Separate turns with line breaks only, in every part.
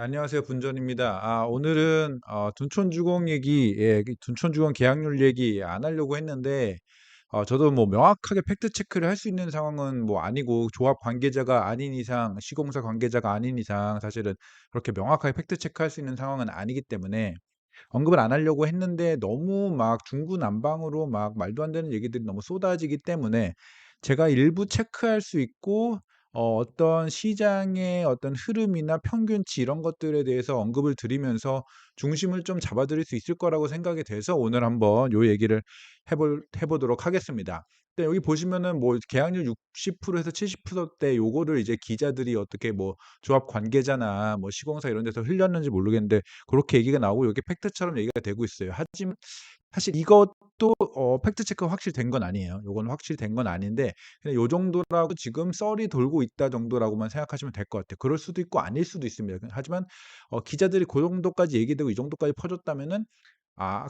안녕하세요. 분전입니다. 오늘은 둔촌주공 얘기, 둔촌주공 계약률 얘기 안 하려고 했는데, 저도 뭐 명확하게 팩트 체크를 할 수 있는 상황은 뭐 아니고, 조합 관계자가 아닌 이상, 시공사 관계자가 아닌 이상, 사실은 그렇게 명확하게 팩트 체크할 수 있는 상황은 아니기 때문에 언급을 안 하려고 했는데, 너무 막 중구난방으로 막 말도 안 되는 얘기들이 너무 쏟아지기 때문에 제가 일부 체크할 수 있고, 어떤 시장의 어떤 흐름이나 평균치 이런 것들에 대해서 언급을 드리면서 중심을 좀 잡아 드릴 수 있을 거라고 생각이 돼서 오늘 한번 요 얘기를 해 보도록 하겠습니다. 근데 여기 보시면은 뭐 계약률 60% 에서 70%대 요거를 이제 기자들이 어떻게 뭐 조합 관계자나 뭐 시공사 이런 데서 흘렸는지 모르겠는데 그렇게 얘기가 나오고 이게 팩트처럼 얘기가 되고 있어요. 하지만 사실 이것도 팩트 체크가 확실된 건 아니에요. 요건 확실된 건 아닌데 그냥 요 정도라고 지금 썰이 돌고 있다 정도라고만 생각하시면 될 것 같아요. 그럴 수도 있고 아닐 수도 있습니다. 하지만 기자들이 고 정도까지 얘기되고 이 정도까지 퍼졌다면은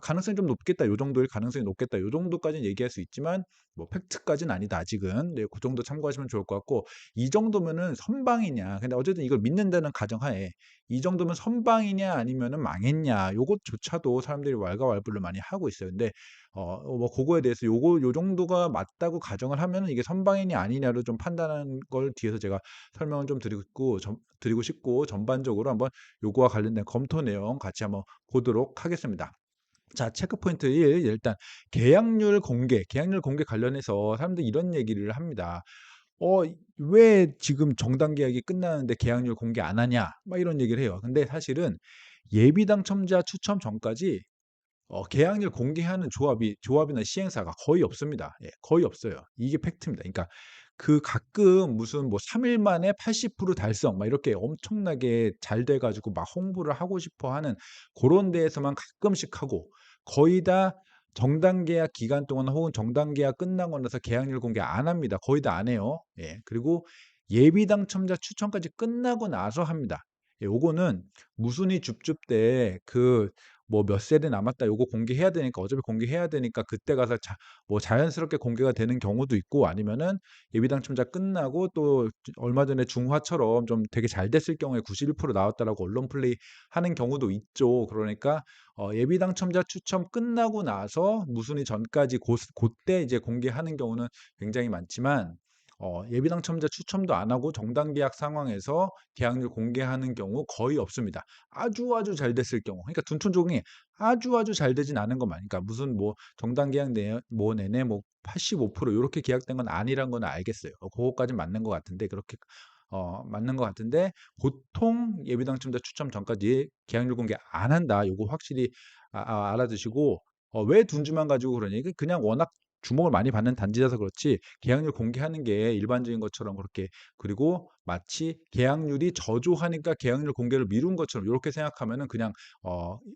가능성이 좀 높겠다. 요 정도일 가능성이 높겠다. 요 정도까지는 얘기할 수 있지만 뭐 팩트까지는 아니다 아직은. 네, 고 정도 참고하시면 좋을 것 같고 이 정도면은 선방이냐. 근데 어쨌든 이걸 믿는다는 가정하에 이 정도면 선방이냐 아니면은 망했냐. 요것조차도 사람들이 왈가왈부를 많이 하고 있어요. 근데 뭐 고거에 대해서 요 정도가 맞다고 가정을 하면은 이게 선방이냐 아니냐를 좀 판단하는 걸 뒤에서 제가 설명을 좀 드리고 싶고 전반적으로 한번 요거와 관련된 검토 내용 같이 한번 보도록 하겠습니다. 자, 체크 포인트 1 일단 계약률 공개 관련해서 사람들이 이런 얘기를 합니다. "왜 지금 정당 계약이 끝나는데 계약률 공개 안 하냐?" 막 이런 얘기를 해요. 근데 사실은 예비 당첨자 추첨 전까지 계약률 공개하는 조합이나 시행사가 거의 없습니다. 예, 거의 없어요. 이게 팩트입니다. 그러니까 가끔 무슨 뭐 3일 만에 80% 달성 막 이렇게 엄청나게 잘 돼 가지고 막 홍보를 하고 싶어 하는 고런 데에서만 가끔씩 하고 거의 다 정당 계약 기간 동안 혹은 정당 계약 끝나고 나서 계약률 공개 안 합니다. 거의 다 안 해요. 예. 그리고 예비 당첨자 추첨까지 끝나고 나서 합니다. 예, 요거는 무순위 줍줍 때 뭐 "몇 세대 남았다." 요거 공개해야 되니까 어차피 공개해야 되니까 그때 가서 자연스럽게 공개가 되는 경우도 있고 아니면은 예비 당첨자 끝나고 또 얼마 전에 중화처럼 좀 되게 잘 됐을 경우에 91% 나왔다라고 언론 플레이 하는 경우도 있죠. 그러니까 예비 당첨자 추첨 끝나고 나서 무순위 전까지 고때 이제 공개하는 경우는 굉장히 많지만 예비 당첨자 추첨도 안 하고 정당 계약 상황에서 계약률 공개하는 경우 거의 없습니다. 아주 잘 됐을 경우. 그러니까 둔촌조공이 아주 잘 되진 않은 것만 그러니까 무슨 뭐 정당 계약 내내 뭐 85% 요렇게 계약된 건 아니란 건 알겠어요. 고거까진 맞는 것 같은데 그렇게 맞는 것 같은데 보통 예비 당첨자 추첨 전까지 계약률 공개 안 한다. 요거 확실히 알아두시고 왜 둔주만 가지고 그러냐. 이게 그냥 워낙 주목을 많이 받는 단지라서 그렇지 계약률 공개하는 게 일반적인 것처럼 그렇게 그리고 마치 계약률이 저조하니까 계약률 공개를 미룬 것처럼 요렇게 생각하면은 그냥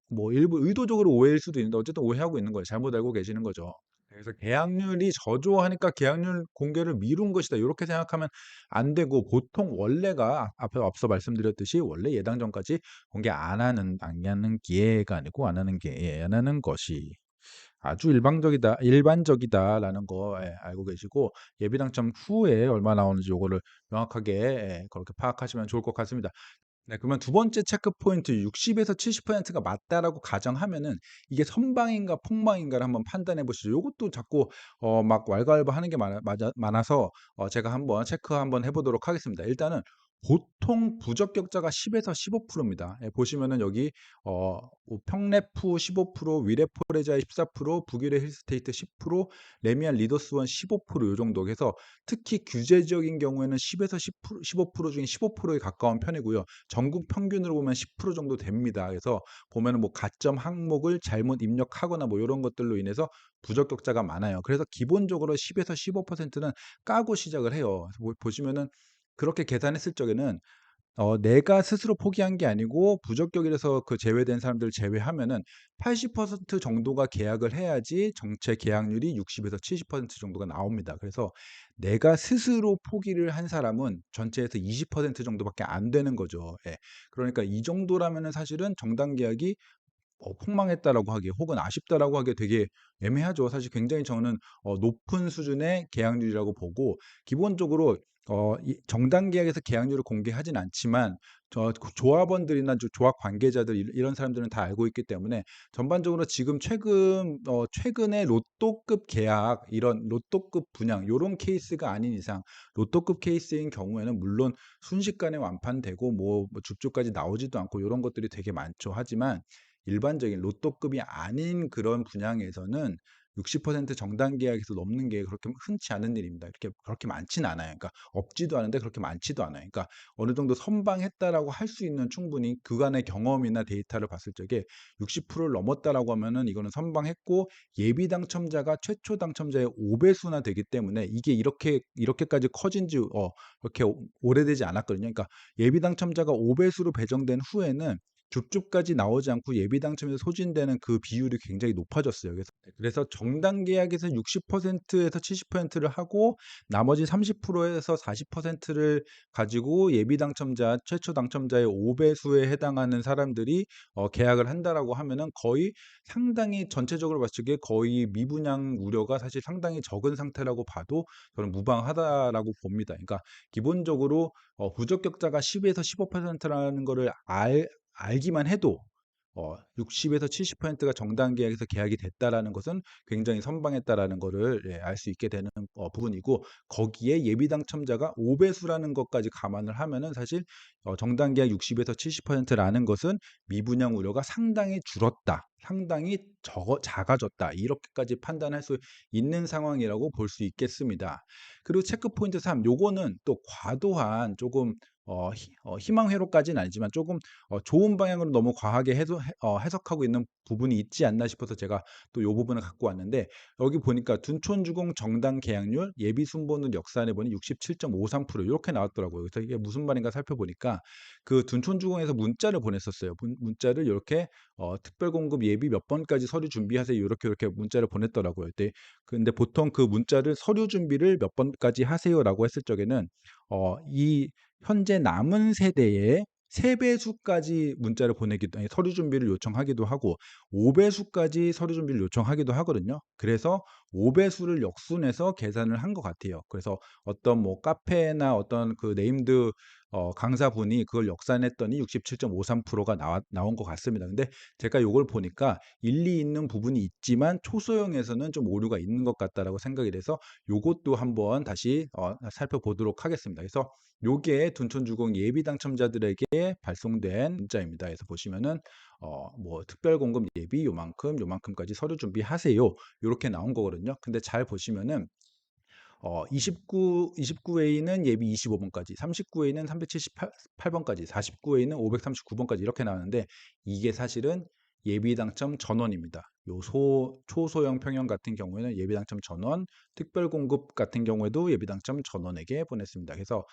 뭐 일부 의도적으로 오해일 수도 있는데 어쨌든 오해하고 있는 거예요. 잘못 알고 계시는 거죠. 그래서 '계약률이 저조하니까 계약률 공개를 미룬 것이다.' 요렇게 생각하면 안 되고 보통 원래가 앞서 말씀드렸듯이 원래 예당 전까지 공개 안 하는 게가 아니고 안 하는 것이 아주 일반적이다라는 거 알고 계시고 예비 당첨 후에 얼마 나오는지 요거를 명확하게 그렇게 파악하시면 좋을 것 같습니다. 네, 그러면 두 번째 체크 포인트 60에서 70%가 맞다라고 가정하면은 이게 선방인가 폭망인가를 한번 판단해 보시죠. 요것도 자꾸 막 왈가왈부하는 게 많아서 제가 한번 체크 한번 해 보도록 하겠습니다. 일단은 보통 부적격자가 10에서 15% 입니다. 예, 보시면은 여기 뭐 평래프 15%, 위레포레자의 14%, 북유레 힐스테이트 10%, 레미안 리더스원 15%요 정도 해서 특히 규제지역인 경우에는 10에서 10% 15% 중에 15%에 가까운 편이고요. 전국 평균으로 보면 10% 정도 됩니다. 그래서 보면은 뭐 가점 항목을 잘못 입력하거나 뭐 요런 것들로 인해서 부적격자가 많아요. 그래서 기본적으로 10에서 15%는 까고 시작을 해요. 보시면은 그렇게 계산했을 적에는 내가 스스로 포기한 게 아니고 부적격이라서 제외된 사람들을 제외하면은 80% 정도가 계약을 해야지 전체 계약률이 60에서 70% 정도가 나옵니다. 그래서 내가 스스로 포기를 한 사람은 전체에서 20% 정도밖에 안 되는 거죠. 예. 그러니까 이 정도라면은 사실은 정당 계약이 폭망했다라고 하기에 혹은 아쉽다라고 하기에 되게 애매하죠. 사실 굉장히 저는 높은 수준의 계약률이라고 보고 기본적으로 이 정당 계약에서 계약률을 공개하진 않지만 조합원들이나 조합 관계자들 이런 사람들은 다 알고 있기 때문에 전반적으로 지금 최근에 로또급 계약 이런 로또급 분양 요런 케이스가 아닌 이상 로또급 케이스인 경우에는 물론 순식간에 완판되고 뭐 줍줍까지 나오지도 않고 요런 것들이 되게 많죠. 하지만 일반적인 로또급이 아닌 그런 분양에서는 60% 정당 계약에서 넘는 게 그렇게 흔치 않은 일입니다. 이렇게 그렇게 많지는 않아요. 그러니까 없지도 않은데 그렇게 많지도 않아요. 그러니까 어느 정도 선방했다라고 할 수 있는 충분히 그간의 경험이나 데이터를 봤을 적에 60%를 넘었다라고 하면은 이거는 선방했고 예비 당첨자가 최초 당첨자의 5배수나 되기 때문에 이게 이렇게까지 커진 지 그렇게 오래되지 않았거든요. 그러니까 예비 당첨자가 5배수로 배정된 후에는 줍줍까지 나오지 않고 예비 당첨에서 소진되는 그 비율이 굉장히 높아졌어요. 그래서 정당 계약에서 60%에서 70%를 하고 나머지 30%에서 40%를 가지고 예비 당첨자, 최초 당첨자의 5배수에 해당하는 사람들이 계약을 한다라고 하면은 거의 상당히 전체적으로 봤을 때 거의 미분양 우려가 사실 상당히 적은 상태라고 봐도 저는 무방하다라고 봅니다. 그러니까 기본적으로 부적격자가 10에서 15%라는 거를 알기만 해도 60에서 70%가 정당 계약에서 계약이 됐다라는 것은 굉장히 선방했다라는 거를 알 수 있게 되는 부분이고 거기에 예비 당첨자가 5배수라는 것까지 감안을 하면은 사실 정당 계약 60에서 70%라는 것은 미분양 우려가 상당히 줄었다. 상당히 작아졌다. 이렇게까지 판단할 수 있는 상황이라고 볼 수 있겠습니다. 그리고 체크 포인트 3 요거는 또 과도한 조금 희망 회로까지는 아니지만 조금 좋은 방향으로 너무 과하게 해석하고 있는 부분이 있지 않나 싶어서 제가 또 요 부분을 갖고 왔는데 여기 보니까 둔촌주공 정당 계약률 예비 순번을 역산해 보니 67.53% 이렇게 나왔더라고요. 그래서 이게 무슨 말인가 살펴보니까 그 둔촌주공에서 문자를 보냈었어요. 문자를 이렇게 특별 공급 예비 몇 번까지 서류 준비하세요. 이렇게 문자를 보냈더라고요. 근데 보통 그 문자를 서류 준비를 몇 번까지 하세요라고 했을 적에는 이 현재 남은 세대의 3배수까지 문자를 보내기도 아니 서류 준비를 요청하기도 하고 5배수까지 서류 준비를 요청하기도 하거든요. 그래서 5배수를 역순해서 계산을 한 것 같아요. 그래서 어떤 뭐 카페나 어떤 그 네임드 강사분이 그걸 역산했더니 67.53%가 나온 것 같습니다. 근데 제가 요걸 보니까 일리 있는 부분이 있지만 초소형에서는 좀 오류가 있는 것 같다라고 생각이 돼서 요것도 한번 다시 살펴보도록 하겠습니다. 그래서 요게 둔촌주공 예비 당첨자들에게 발송된 문자입니다. 그래서 보시면은 뭐 특별 공급 예비 요만큼까지 서류 준비하세요. 요렇게 나온 거거든요. 근데 잘 보시면은 29A는 예비 25번까지, 39A는 378번까지, 49A는 539번까지 이렇게 나오는데 이게 사실은 예비 당첨 전원입니다. 요 초소형 평형 같은 경우에는 예비 당첨 전원, 특별 공급 같은 경우에도 예비 당첨 전원에게 보냈습니다. 그래서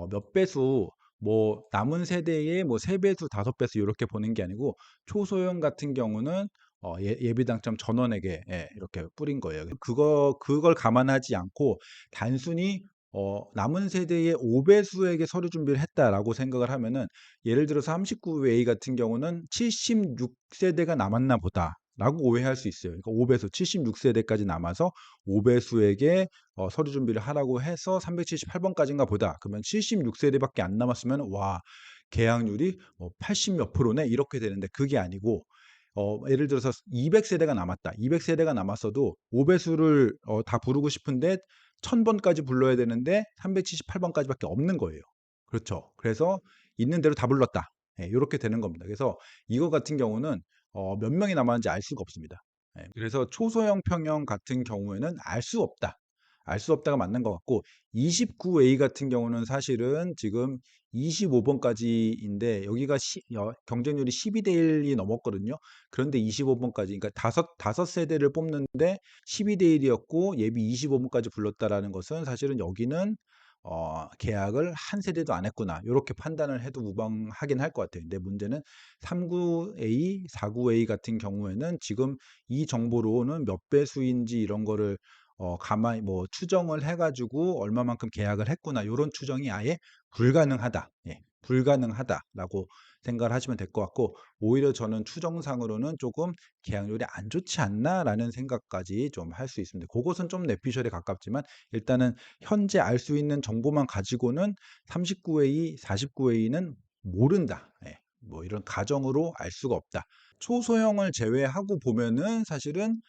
몇 배수 뭐 남은 세대에 뭐 3배수, 5배수 이렇게 보낸 게 아니고 초소형 같은 경우는 예비 당첨 전원에게 이렇게 뿌린 거예요. 그걸 감안하지 않고 단순히 남은 세대의 5배수에게 서류 준비를 했다라고 생각을 하면은 예를 들어서 39A 같은 경우는 76세대가 남았나 보다라고 오해할 수 있어요. 그러니까 5배수 76세대까지 남아서 5배수에게 서류 준비를 하라고 해서 378번까지인가 보다. 그러면 76세대밖에 안 남았으면 와 계약률이 80 몇 프로네 이렇게 되는데 그게 아니고 예를 들어서 200세대가 남았다. 200세대가 남았어도 5배수를 다 부르고 싶은데 1000번까지 불러야 되는데 378번까지밖에 없는 거예요. 그렇죠. 그래서 있는 대로 다 불렀다. 예, 요렇게 되는 겁니다. 그래서 이거 같은 경우는 몇 명이 남았는지 알 수가 없습니다. 예, 그래서 초소형 평형 같은 경우에는 알 수 없다. 알 수 없다가 맞는 것 같고 29A 같은 경우는 사실은 지금 25번까지인데 여기가 경쟁률이 12대 1이 넘었거든요. 그런데 25번까지 그러니까 다섯 세대를 뽑는데 12대 1이었고 예비 25번까지 불렀다라는 것은 사실은 여기는 계약을 한 세대도 안 했구나. 요렇게 판단을 해도 무방하긴 할 것 같아요. 근데 문제는 39A, 49A 같은 경우에는 지금 이 정보로는 몇 배수인지 이런 거를 가만히 뭐 추정을 해 가지고 얼마만큼 계약을 했구나. 요런 추정이 아예 불가능하다. 예. 불가능하다라고 생각을 하시면 될 것 같고, 오히려 저는 추정상으로는 조금 '계약률이 안 좋지 않나.'라는 생각까지 좀 할 수 있습니다. 그것은 좀 뇌피셜에 가깝지만, 일단은 현재 알 수 있는 정보만 가지고는 39A, 49A는 모른다. 예. 뭐 이런 가정으로 알 수가 없다. 초소형을 제외하고 보면은 사실은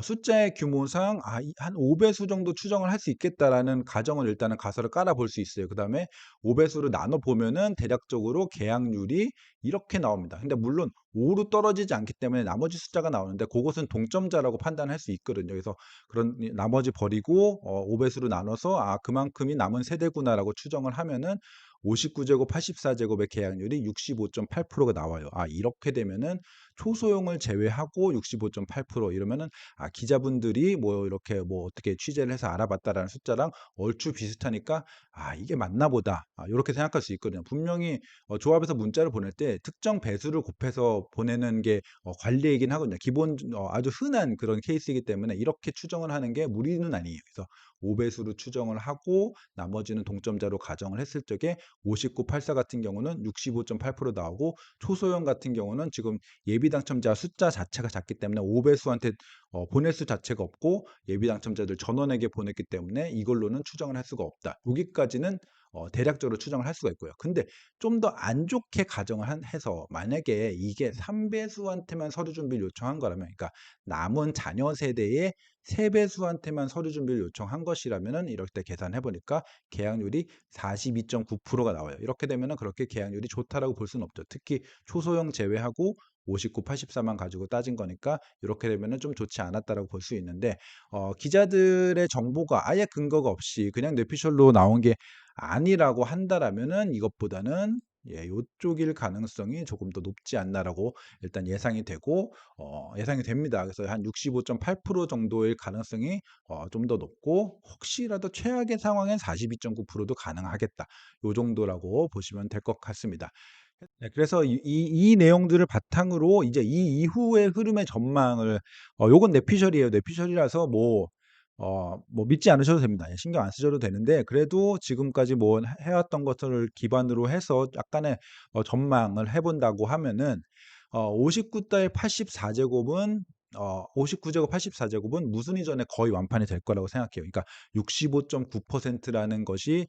숫자의 규모상 한 5배수 정도 추정을 할 수 있겠다라는 가정을 일단은 가설을 깔아 볼 수 있어요. 그다음에 5배수로 나눠 보면은 대략적으로 계약률이 이렇게 나옵니다. 근데 물론 5로 떨어지지 않기 때문에 나머지 숫자가 나오는데, 그것은 동점자라고 판단할 수 있거든요. 그래서 그런 나머지 버리고 5배수로 나눠서 그만큼이 남은 세대구나라고 추정을 하면은 59제곱 84제곱의 계약률이 65.8%가 나와요. 이렇게 되면은 초소형을 제외하고 65.8% 이러면은 기자분들이 뭐 이렇게 뭐 어떻게 취재를 해서 알아봤다라는 숫자랑 얼추 비슷하니까 이게 맞나 보다. 요렇게 생각할 수 있거든요. 분명히 조합에서 문자를 보낼 때 특정 배수를 곱해서 보내는 게 관례이긴 하거든요. 기본 아주 흔한 그런 케이스이기 때문에 이렇게 추정을 하는 게 무리는 아니에요. 그래서 5배수로 추정을 하고 나머지는 동점자로 가정을 했을 적에 5984 같은 경우는 65.8% 나오고, 초소형 같은 경우는 지금 예비 당첨자 숫자 자체가 작기 때문에 5배수한테 보낼 수 자체가 없고, 예비 당첨자들 전원에게 보냈기 때문에 이걸로는 추정을 할 수가 없다. 여기까지는 대략적으로 추정을 할 수가 있고요. 근데 좀 더 안 좋게 가정을 해서 만약에 이게 3배수한테만 서류 준비를 요청한 거라면, 그러니까 남은 자녀 세대의 3배수한테만 서류 준비를 요청한 것이라면은, 이럴 때 계산해 보니까 계약률이 42.9%가 나와요. 이렇게 되면은 그렇게 계약률이 좋다라고 볼 수는 없죠. 특히 초소형 제외하고 59, 84만 가지고 따진 거니까 이렇게 되면은 좀 좋지 않았다라고 볼 수 있는데, 기자들의 정보가 아예 근거가 없이 그냥 뇌피셜로 나온 게 아니라고 한다라면은, 이것보다는 요쪽일 가능성이 조금 더 높지 않나라고 일단 예상이 되고, 예상이 됩니다. 그래서 한 65.8% 정도일 가능성이 좀 더 높고, 혹시라도 최악의 상황엔 42.9%도 가능하겠다. 요 정도라고 보시면 될 것 같습니다. 네, 그래서 이 내용들을 바탕으로 이제 이 이후의 흐름의 전망을, 요건 뇌피셜이에요. 뇌피셜이라서 뭐 믿지 않으셔도 됩니다. 신경 안 쓰셔도 되는데, 그래도 지금까지 뭐 해왔던 것을 기반으로 해서 약간의 전망을 해본다고 하면은, 59대 84제곱은 59제곱 84제곱은 무순위 전에 거의 완판이 될 거라고 생각해요. 그러니까 65.9%라는 것이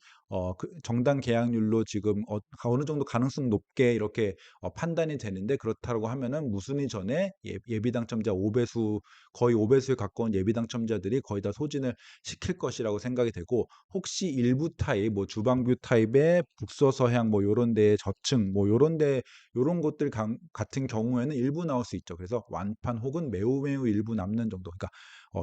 그 정당 계약률로 지금 어느 정도 가능성 높게 이렇게 판단이 되는데, 그렇다고 하면은 무순위 전에 예비 당첨자 5배수, 거의 5배수에 가까운 예비 당첨자들이 거의 다 소진을 시킬 것이라고 생각이 되고, 혹시 일부 타입 뭐 주방뷰 타입의 북서서향 뭐 요런 데의 저층 뭐 요런 데 요런 것들 같은 경우에는 일부 나올 수 있죠. 그래서 완판 혹은 매우 매우 일부 남는 정도. 그러니까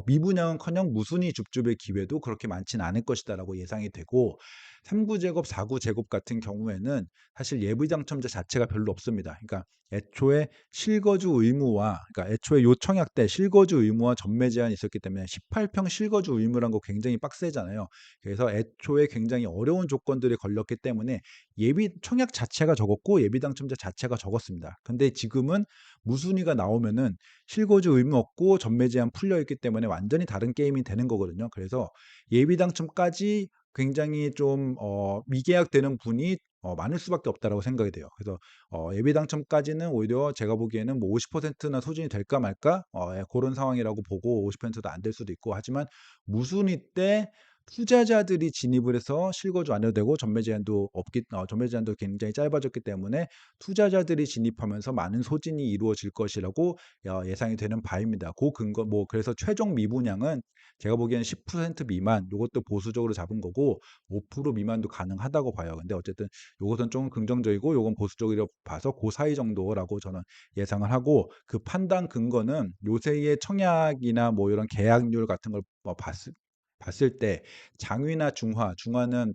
미분양은커녕 무순위 줍줍의 기회도 그렇게 많지는 않을 것이다라고 예상이 되고, 3구제곱, 4구제곱 같은 경우에는 사실 예비 당첨자 자체가 별로 없습니다. 그러니까 애초에 실거주 의무와, 그러니까 애초에 요 청약 때 실거주 의무와 전매 제한이 있었기 때문에 18평 실거주 의무란 거 굉장히 빡세잖아요. 그래서 애초에 굉장히 어려운 조건들이 걸렸기 때문에 예비 청약 자체가 적었고 예비 당첨자 자체가 적었습니다. 근데 지금은 무순위가 나오면은 실거주 의무 없고 전매 제한 풀려 있기 때문에 완전히 다른 게임이 되는 거거든요. 그래서 예비 당첨까지 굉장히 좀 미계약되는 분이 많을 수밖에 없다라고 생각이 돼요. 그래서 예비 당첨까지는 오히려 제가 보기에는 뭐 50%나 소진이 될까 말까 그런 상황이라고 보고, 50%도 안 될 수도 있고, 하지만 무순위 때 투자자들이 진입을 해서 실거주 안 해도 되고, 전매 제한도 굉장히 짧아졌기 때문에 투자자들이 진입하면서 많은 소진이 이루어질 것이라고 예상이 되는 바입니다. 그 근거 뭐 그래서 최종 미분양은 제가 보기에는 10% 미만, 요것도 보수적으로 잡은 거고 5% 미만도 가능하다고 봐요. 근데 어쨌든 요것은 좀 긍정적이고 요건 보수적으로 봐서 그 사이 정도라고 저는 예상을 하고, 그 판단 근거는 요새의 청약이나 뭐 이런 계약률 같은 걸 봤을 때 장위나 중화는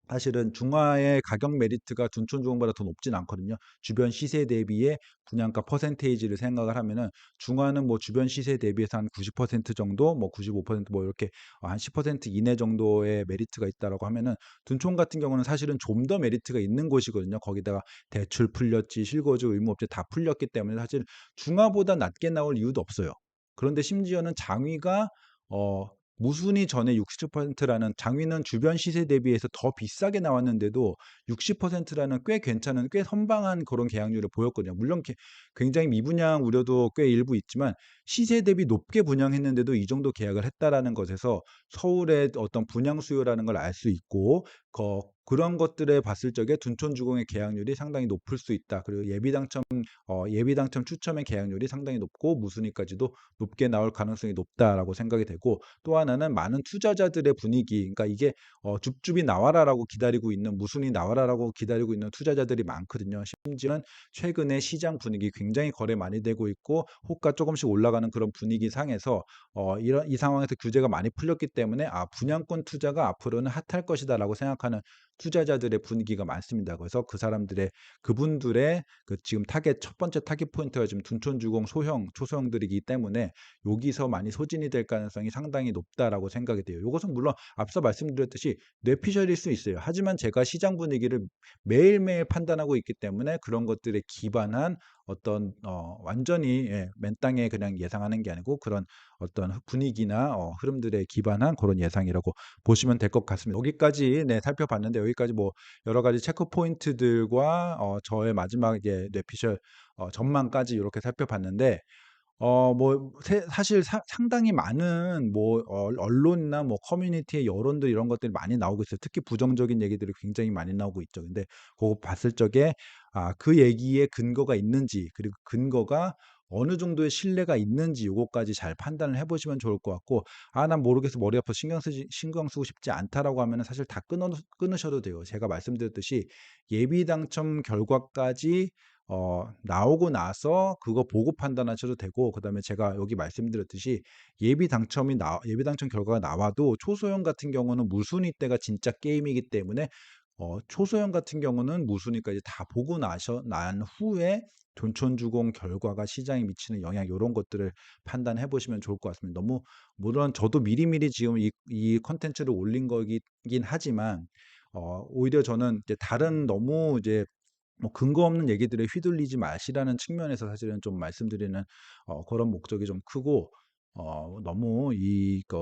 사실은 중화의 가격 메리트가 둔촌주공보다 더 높진 않거든요. 주변 시세 대비의 분양가 퍼센테이지를 생각을 하면은, 중화는 뭐 주변 시세 대비해서 한 90% 정도, 뭐 95%뭐 이렇게 한 10% 이내 정도의 메리트가 있다라고 하면은, 둔촌 같은 경우는 사실은 좀 더 메리트가 있는 곳이거든요. 거기다가 대출 풀렸지, 실거주 의무업체 다 풀렸기 때문에 사실 중화보다 낮게 나올 이유도 없어요. 그런데 심지어는 장위가 무순위 전에 60%라는 장위는 주변 시세 대비해서 더 비싸게 나왔는데도 60%라는 꽤 괜찮은 꽤 선방한 그런 계약률을 보였거든요. 물론 굉장히 미분양 우려도 꽤 일부 있지만 시세 대비 높게 분양했는데도 이 정도 계약을 했다라는 것에서 서울의 어떤 분양 수요라는 걸 알 수 있고 그런 것들에 봤을 적에 둔촌주공의 계약률이 상당히 높을 수 있다. 그리고 예비당첨 추첨의 계약률이 상당히 높고 무순위까지도 높게 나올 가능성이 높다라고 생각이 되고 또 하나는 많은 투자자들의 분위기 그러니까 이게 줍줍이 나와라라고 기다리고 있는 무순위 나와라라고 기다리고 있는 투자자들이 많거든요. 심지어는 최근에 시장 분위기 굉장히 거래 많이 되고 있고 호가 조금씩 올라가는 그런 분위기 상에서 이런 이 상황에서 규제가 많이 풀렸기 때문에 분양권 투자가 앞으로는 핫할 것이다라고 생각하는 투자자들의 분위기가 많습니다. 그래서 그분들의 지금 첫 번째 타깃 포인트가 지금 둔촌주공 초소형들이기 때문에 여기서 많이 소진이 될 가능성이 상당히 높다라고 생각이 돼요. 이것은 물론 앞서 말씀드렸듯이 뇌피셜일 수 있어요. 하지만 제가 시장 분위기를 매일매일 판단하고 있기 때문에 그런 것들에 기반한 어떤 완전히 맨 땅에 그냥 예상하는 게 아니고 그런 어떤 분위기나 흐름들에 기반한 그런 예상이라고 보시면 될 것 같습니다. 여기까지 살펴봤는데 여기까지 뭐 여러 가지 체크 포인트들과 저의 마지막 뇌피셜 전망까지 이렇게 살펴봤는데 뭐 사실 상당히 많은 뭐 언론이나 뭐 커뮤니티의 여론들 이런 것들이 많이 나오고 있어요. 특히 부정적인 얘기들이 굉장히 많이 나오고 있죠. 근데 그거 봤을 적에 그 얘기에 근거가 있는지 그리고 근거가 어느 정도의 신뢰가 있는지 요거까지 잘 판단을 해 보시면 좋을 것 같고 난 모르겠어. 머리 아파서 신경 쓰고 싶지 않다."라고 하면은 사실 다 끊으셔도 돼요. 제가 말씀드렸듯이 예비 당첨 결과까지 나오고 나서 그거 보고 판단하셔도 되고 그다음에 제가 여기 말씀드렸듯이 예비 당첨 결과가 나와도 초소형 같은 경우는 무순위 때가 진짜 게임이기 때문에 초소형 같은 경우는 무순위까지 다 보고 난 후에 둔촌주공 결과가 시장에 미치는 영향 요런 것들을 판단해 보시면 좋을 것 같습니다. 너무 물론 저도 미리미리 지금 이 콘텐츠를 올린 거긴 하지만 오히려 저는 이제 다른 너무 이제 뭐 근거 없는 얘기들에 휘둘리지 마시라는 측면에서 사실은 좀 말씀드리는 그런 목적이 좀 크고 너무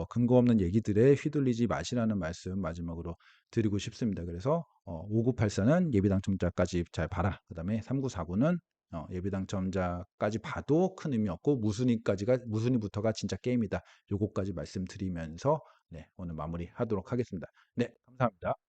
근거 없는 얘기들에 휘둘리지 마시라는 말씀 마지막으로 드리고 싶습니다. 그래서 5984는 예비 당첨자까지 잘 봐라. 그다음에 3949는 예비 당첨자까지 봐도 큰 의미 없고 무순위부터가 진짜 게임이다. 요거까지 말씀드리면서 오늘 마무리하도록 하겠습니다. 네, 감사합니다.